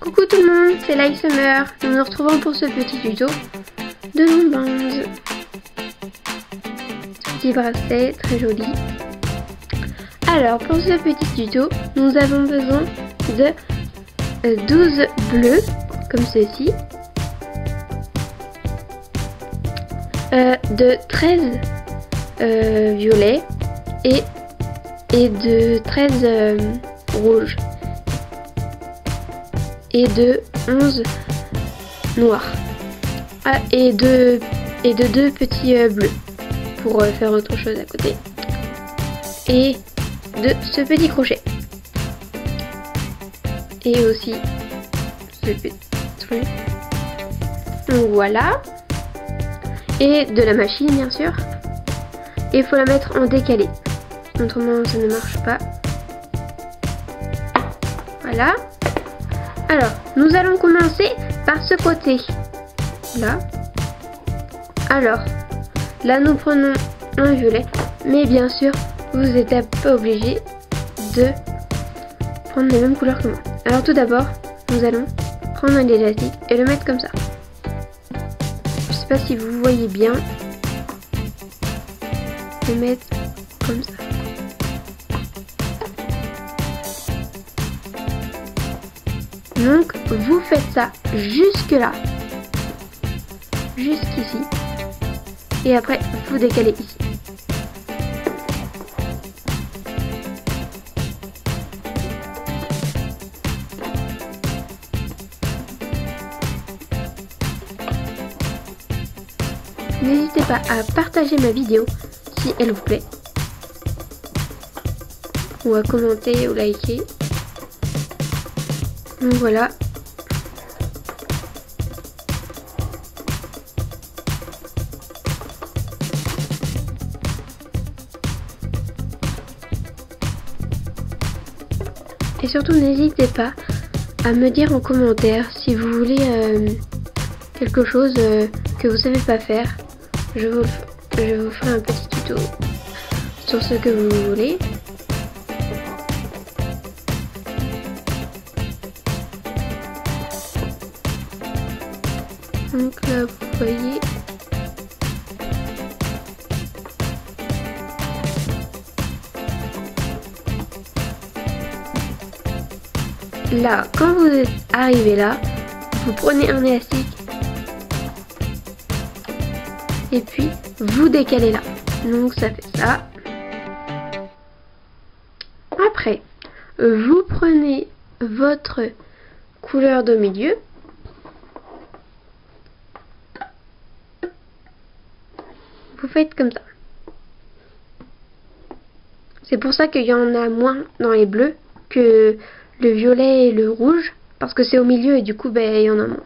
Coucou tout le monde, c'est Light Summer. Nous nous retrouvons pour ce petit tuto de non-bands. Petit bracelet très joli. Alors pour ce petit tuto, nous avons besoin de 12 bleus comme ceci, de 13 violets et de 13 rouges et de 11 noirs et de 2 petits bleus pour faire autre chose à côté et de ce petit crochet et aussi ce petit truc. Donc voilà, et de la machine bien sûr, et il faut la mettre en décalé, autrement ça ne marche pas. Voilà. Alors, nous allons commencer par ce côté là. Alors, là nous prenons un violet, mais bien sûr vous n'êtes pas obligé de prendre les mêmes couleurs que moi. Alors tout d'abord, nous allons prendre un élastique et le mettre comme ça. Je sais pas si vous voyez bien. Le mettre comme ça. Donc vous faites ça jusque là, jusqu'ici, et après vous décalez ici. N'hésitez pas à partager ma vidéo si elle vous plaît, ou à commenter ou liker. Donc voilà. Et surtout n'hésitez pas à me dire en commentaire si vous voulez quelque chose que vous savez pas faire. Je vous ferai un petit tuto sur ce que vous voulez. Donc là vous voyez, là quand vous êtes arrivé là, vous prenez un élastique et puis vous décalez là. Donc ça fait ça. Après vous prenez votre couleur de milieu. Vous faites comme ça. C'est pour ça qu'il y en a moins dans les bleus que le violet et le rouge, parce que c'est au milieu et du coup il y en a moins.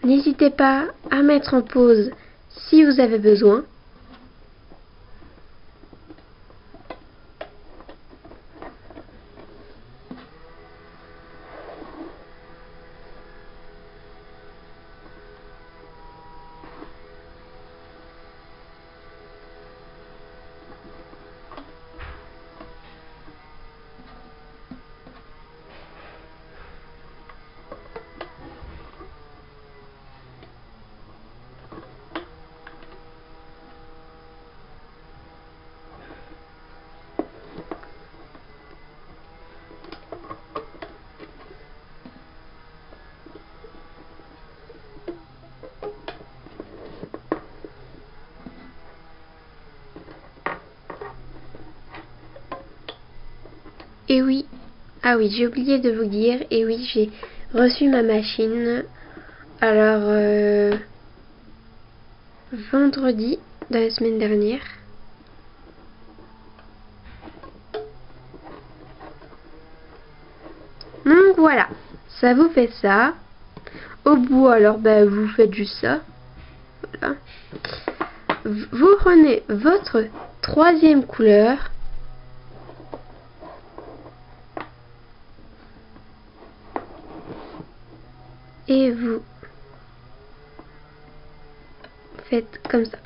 N'hésitez pas à mettre en pause si vous avez besoin. Et oui, ah oui, j'ai oublié de vous dire, et oui, j'ai reçu ma machine. Alors, vendredi de la semaine dernière. Donc voilà, ça vous fait ça. Au bout, alors, vous faites juste ça. Voilà. Vous prenez votre troisième couleur. Et vous faites comme ça.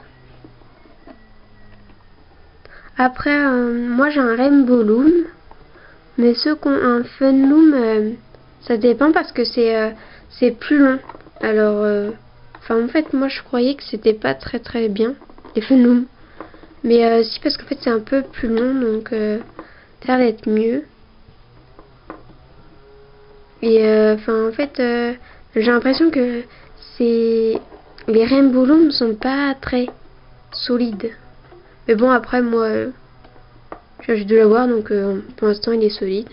Après, moi j'ai un rainbow loom Mais ceux qui ont un Fun Loom, ça dépend parce que c'est plus long. Alors, en fait, moi je croyais que c'était pas très bien, les Fun Loom. Mais si, parce qu'en fait c'est un peu plus long, donc ça a l'air d'être mieux. Et en fait, j'ai l'impression que les Rainbow Loom ne sont pas très solides. Mais bon, après, moi, j'ai juste de l'avoir, donc pour l'instant, il est solide.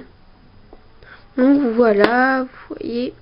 Donc voilà, vous voyez.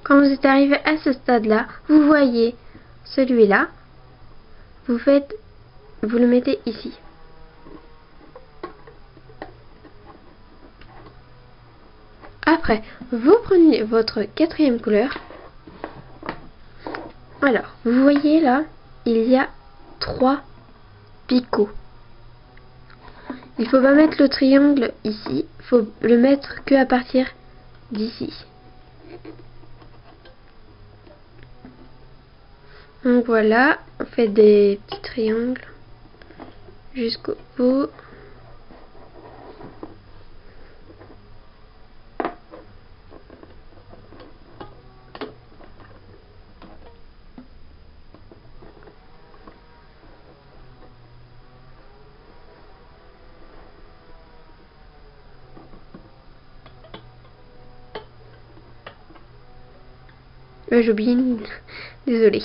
Quand vous êtes arrivé à ce stade-là, vous voyez celui-là, vous le mettez ici. Après, vous prenez votre quatrième couleur. Alors, vous voyez là, il y a 3 picots. Il faut pas mettre le triangle ici, il faut le mettre que à partir d'ici. Donc voilà, on fait des petits triangles jusqu'au bout. J'ai oublié une... Désolée.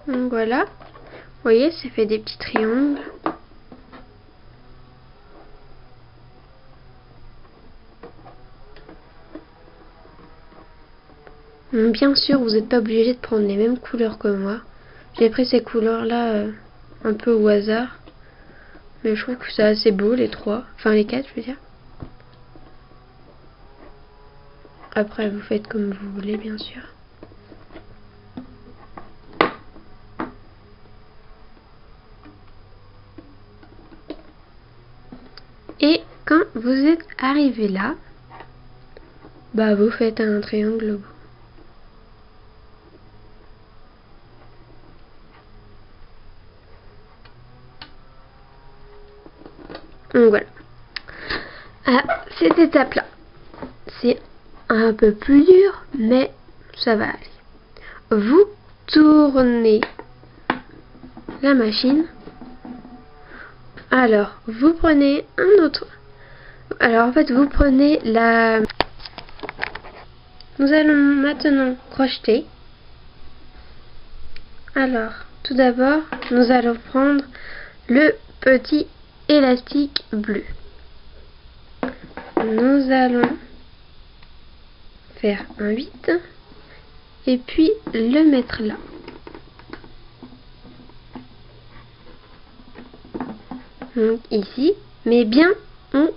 Donc voilà. Vous voyez, ça fait des petits triangles. Bien sûr, vous n'êtes pas obligé de prendre les mêmes couleurs que moi. J'ai pris ces couleurs-là un peu au hasard. Mais je trouve que c'est assez beau, les 3. Enfin, les 4, je veux dire. Après, vous faites comme vous voulez, bien sûr. Et quand vous êtes arrivé là, bah vous faites un triangle au bout. Donc voilà. À cette étape-là, c'est un peu plus dur, mais ça va aller. Vous tournez la machine. Alors, vous prenez un autre. Alors, en fait, vous prenez la... Nous allons maintenant crocheter. Alors, tout d'abord, nous allons prendre le petit élastique bleu. Nous allons faire un 8 et puis le mettre là. Donc ici, mais bien on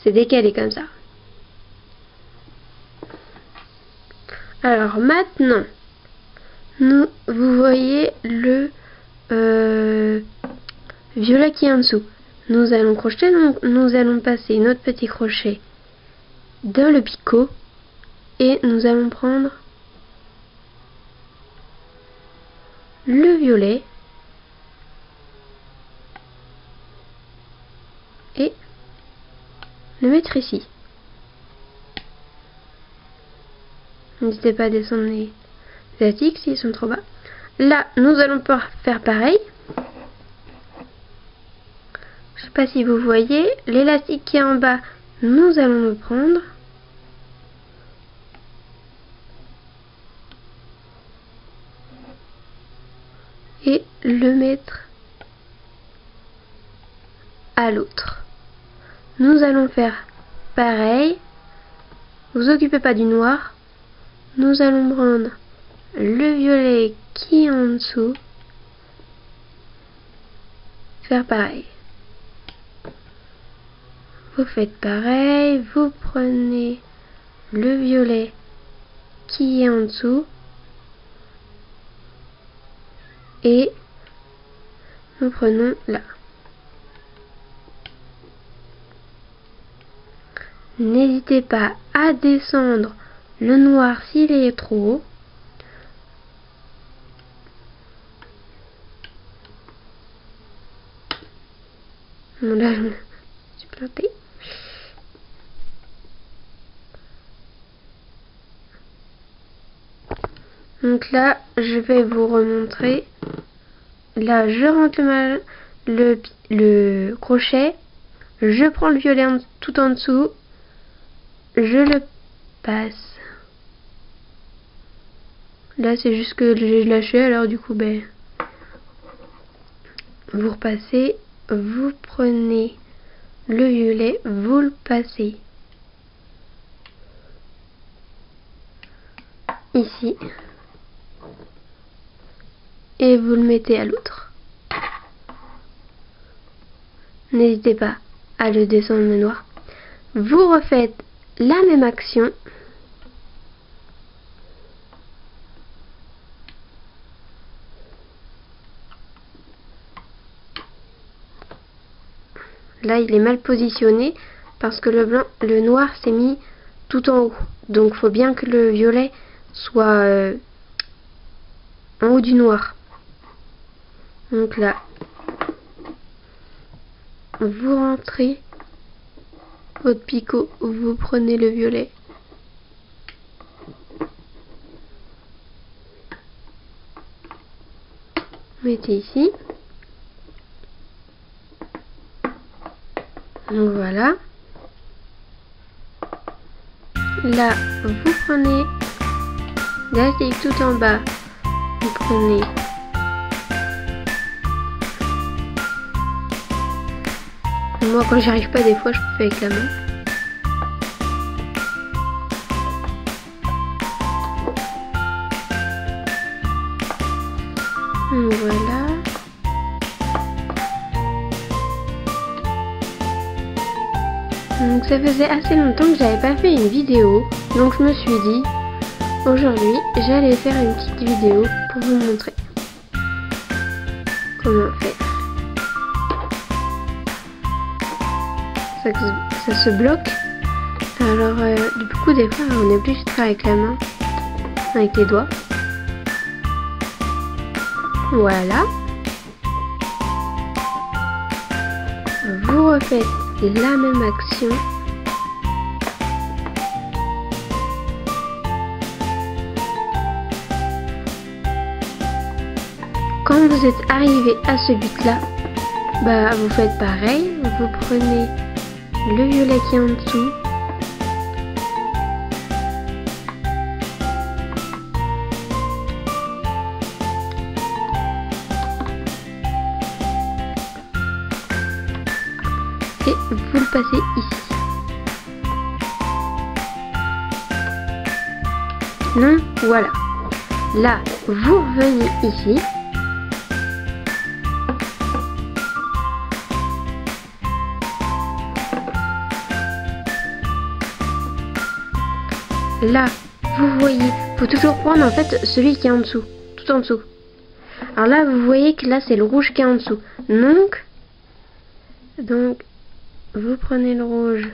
s'est décalé comme ça. Alors maintenant, vous voyez le violet qui est en dessous. Nous allons crocheter, donc nous allons passer notre petit crochet dans le picot et nous allons prendre le violet et le mettre ici. N'hésitez pas à descendre les élastiques s'ils sont trop bas. Là, nous allons faire pareil. Je sais pas si vous voyez, l'élastique qui est en bas, nous allons le prendre. et le mettre à l'autre. Nous allons faire pareil. Vous occupez pas du noir. Nous allons prendre le violet qui est en dessous. Faire pareil. Vous faites pareil. Vous prenez le violet qui est en dessous. Et nous prenons là. N'hésitez pas à descendre le noir s'il est trop haut. Là, je me suis plantée. Donc là, je vais vous remontrer. Là, je rentre le crochet. Je prends le violet tout en dessous. Je le passe. Là, c'est juste que j'ai lâché, alors du coup, ben, vous repassez, vous prenez le violet, vous le passez ici et vous le mettez à l'autre. N'hésitez pas à le descendre le noir. Vous refaites la même action. Là, il est mal positionné parce que le noir s'est mis tout en haut. Donc, il faut bien que le violet soit en haut du noir. Donc là, vous rentrez votre picot, vous prenez le violet. Mettez ici. Donc voilà. Là, vous prenez l'élastique tout en bas. Vous prenez moi, quand j'y arrive pas, des fois, je fais avec la main. Donc voilà. Donc ça faisait assez longtemps que j'avais pas fait une vidéo. Donc je me suis dit, aujourd'hui, j'allais faire une petite vidéo pour vous montrer comment faire. Ça se bloque. Alors du coup des fois on est obligé de faire avec la main, avec les doigts. Voilà. Vous refaites la même action. Quand vous êtes arrivé à ce but là, bah vous faites pareil, vous prenez le violet qui est en dessous. Et vous le passez ici. Non, voilà. Là, vous revenez ici. Là, vous voyez, faut toujours prendre en fait celui qui est en dessous, tout en dessous. Alors là, vous voyez que là, c'est le rouge qui est en dessous. Donc, vous prenez le rouge.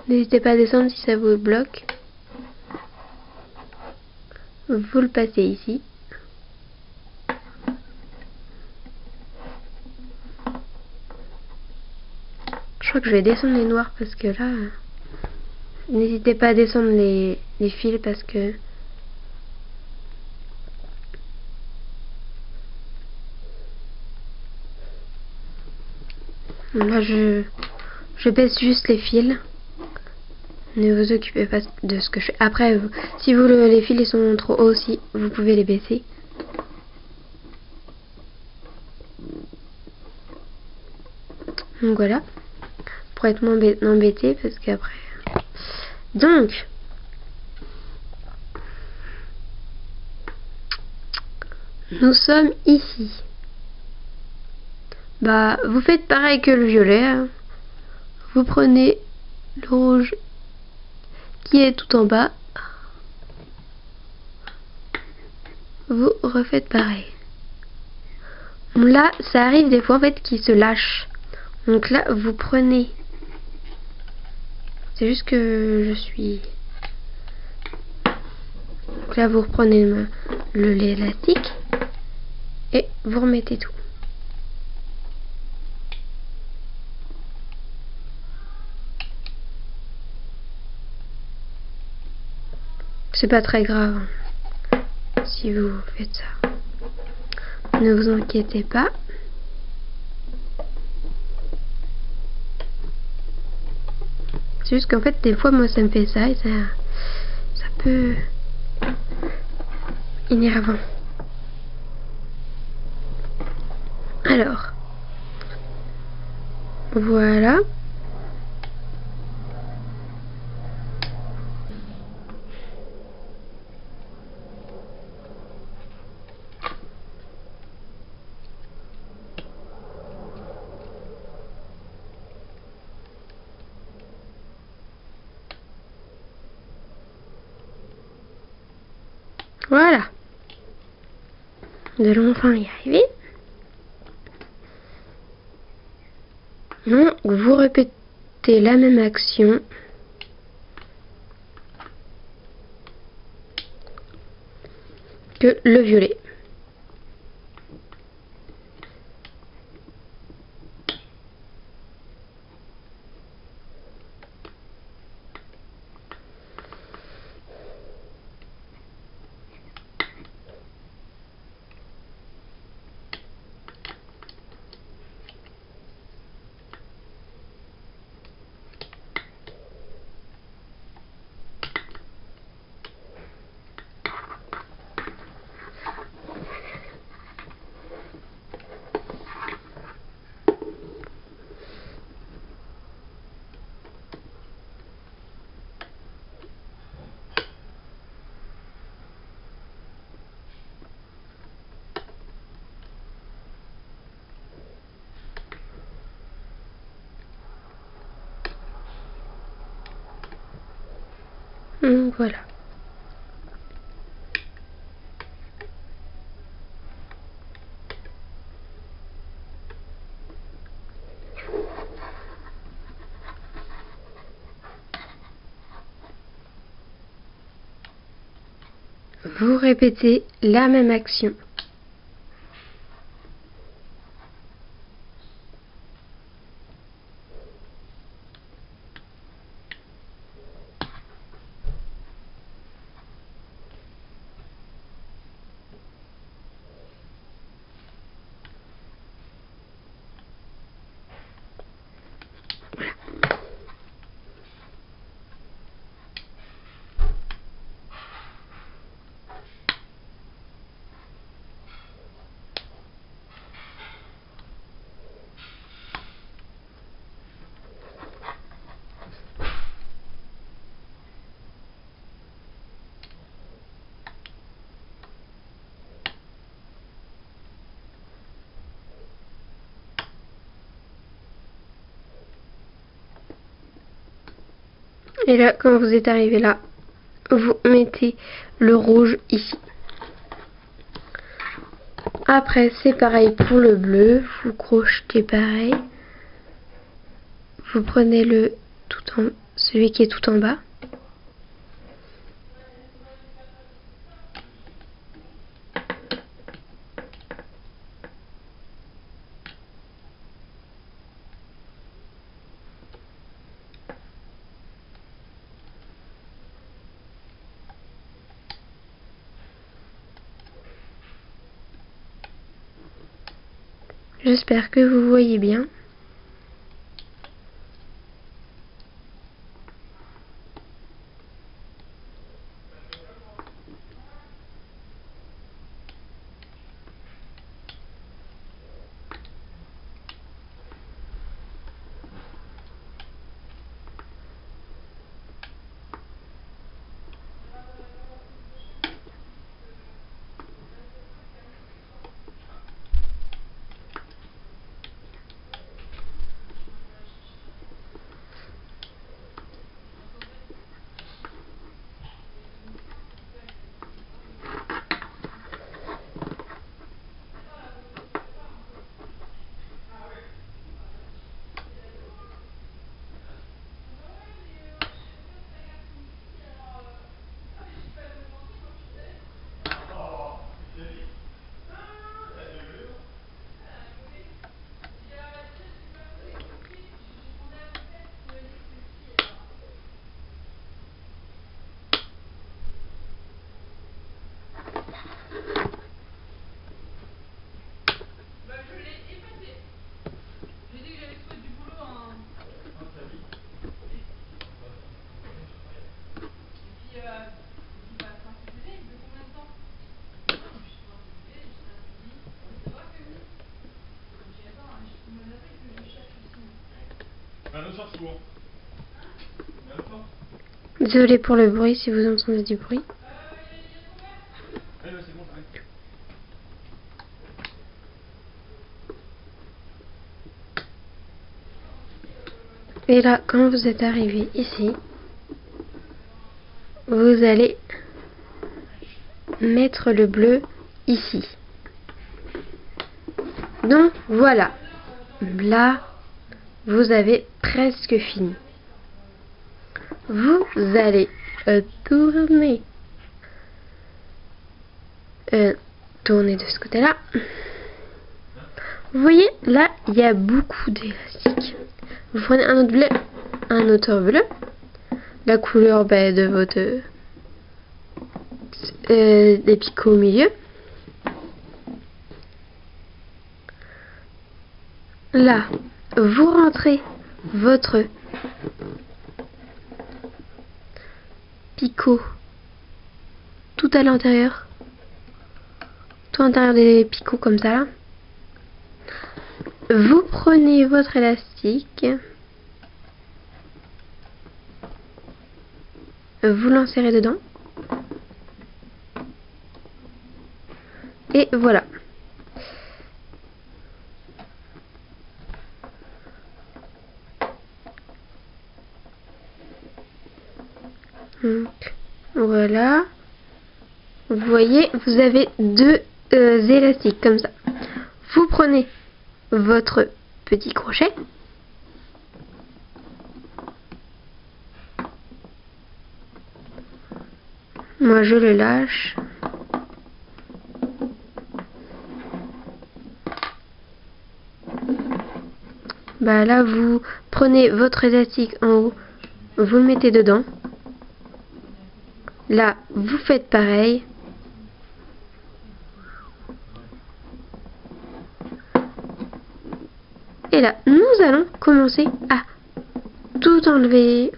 N'hésitez pas à descendre si ça vous bloque. Vous le passez ici. Je crois que je vais descendre les noirs parce que là, n'hésitez pas à descendre les fils parce que là je baisse juste les fils Ne vous occupez pas de ce que je fais. Après, si vous les filets sont trop hauts aussi, vous pouvez les baisser. Donc voilà. Pour être moins embêté, parce qu'après... Donc... Nous sommes ici. Bah, vous faites pareil que le violet. Hein. Vous prenez le rouge qui est tout en bas. Vous refaites pareil. Là, ça arrive des fois en fait qu'il se lâche. Donc là, vous prenez. C'est juste que je suis. Donc là, vous reprenez l'élastique et vous remettez tout. C'est pas très grave si vous faites ça. Ne vous inquiétez pas. C'est juste qu'en fait, des fois, moi, ça me fait ça et ça peut énervant. Alors, voilà. Voilà. Nous allons enfin y arriver. Donc, vous répétez la même action. Que le violet. Voilà. Vous répétez la même action. Et là, quand vous êtes arrivé là, vous mettez le rouge ici. Après, c'est pareil pour le bleu. Vous crochetez pareil. Vous prenez celui qui est tout en bas. J'espère que vous voyez bien. Désolée pour le bruit si vous entendez du bruit. Et là, quand vous êtes arrivé ici, vous allez mettre le bleu ici. Donc voilà, là vous avez presque fini. Vous allez tourner tourner de ce côté-là. Vous voyez, là il y a beaucoup d'élastiques. Vous prenez un autre bleu, un autre bleu, la couleur de votre des picots au milieu. Là, vous rentrez votre picot tout à l'intérieur. Tout à l'intérieur des picots comme ça là. Vous prenez votre élastique. Vous l'insérez dedans. Et voilà. Donc, voilà. Vous voyez, vous avez deux élastiques comme ça. Vous prenez votre petit crochet. Moi, je le lâche. Bah là, vous prenez votre élastique en haut, vous le mettez dedans. Là, vous faites pareil. Et là, nous allons commencer à tout enlever.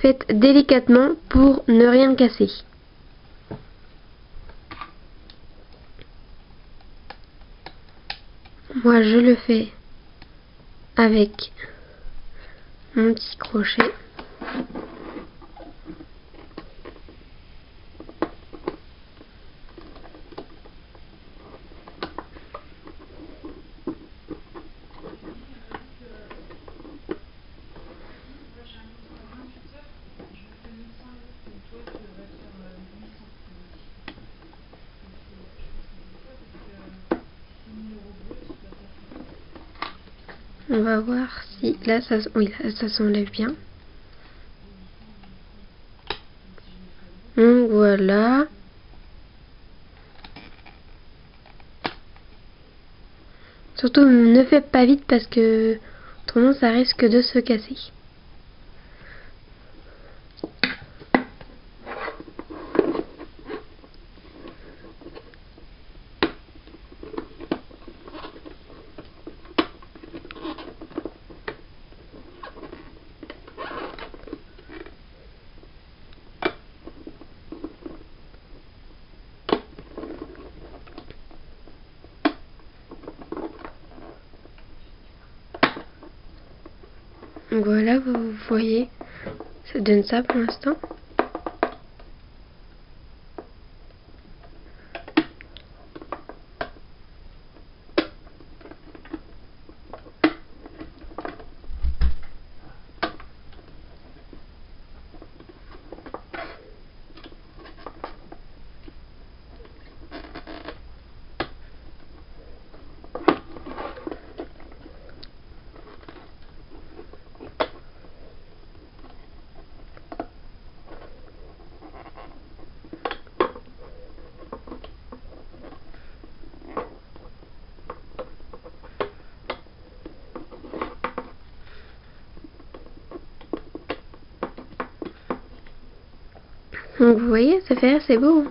Faites délicatement pour ne rien casser. Moi, je le fais avec mon petit crochet. On va voir si là ça, oui, ça s'enlève bien. Donc voilà. Surtout ne faites pas vite parce que autrement ça risque de se casser. Donc voilà, vous voyez, ça donne ça pour l'instant. Donc vous voyez, ça fait assez beau.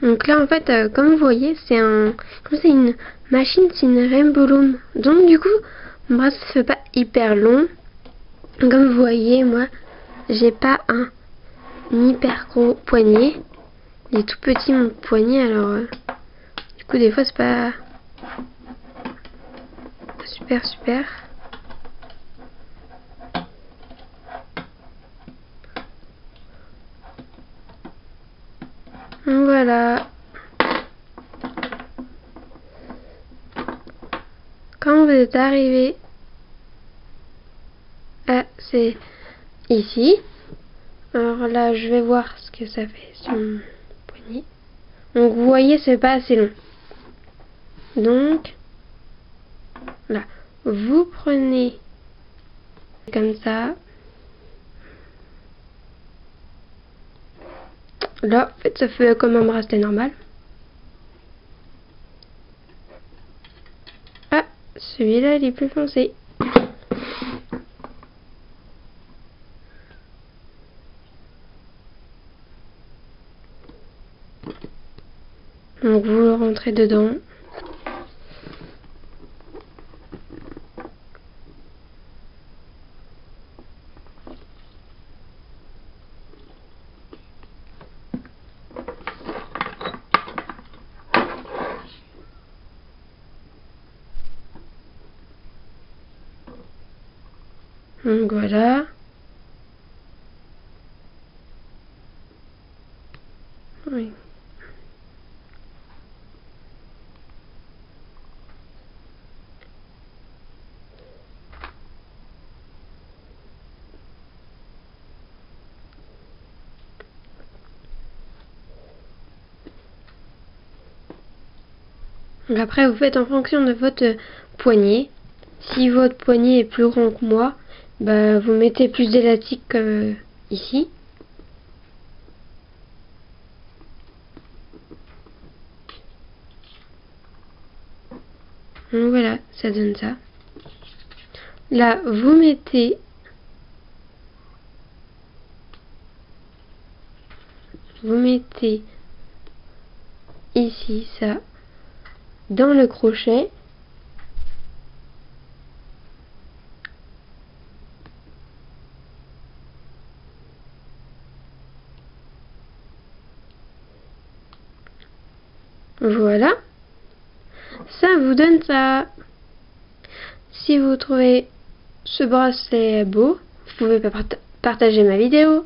Donc là en fait comme vous voyez c'est une machine, c'est une Rainbow Loom. Donc du coup mon bras se fait pas hyper long. Comme vous voyez moi j'ai pas un hyper gros poignet. Il est tout petit mon poignet alors du coup des fois c'est pas super. Donc voilà. Quand vous êtes arrivé c'est ici. Alors là je vais voir ce que ça fait sur mon poignet. Donc vous voyez c'est pas assez long. Donc là vous prenez comme ça. Là en fait ça fait comme un bracelet normal. Ah, celui-là il est plus foncé. Donc vous le rentrez dedans. Donc voilà. Oui. Donc après vous faites en fonction de votre poignet. Si votre poignet est plus grand que moi, bah vous mettez plus d'élastique ici. Donc voilà, ça donne ça. Là, vous mettez ici ça dans le crochet. Voilà. Ça vous donne ça. Si vous trouvez ce bracelet beau, vous pouvez partager ma vidéo.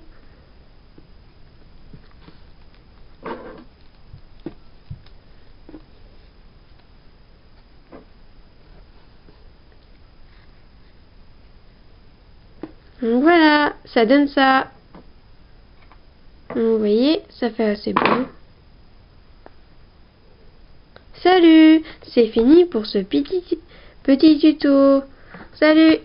Donc voilà, ça donne ça. Vous voyez, ça fait assez beau. Salut, c'est fini pour ce petit tuto. Salut!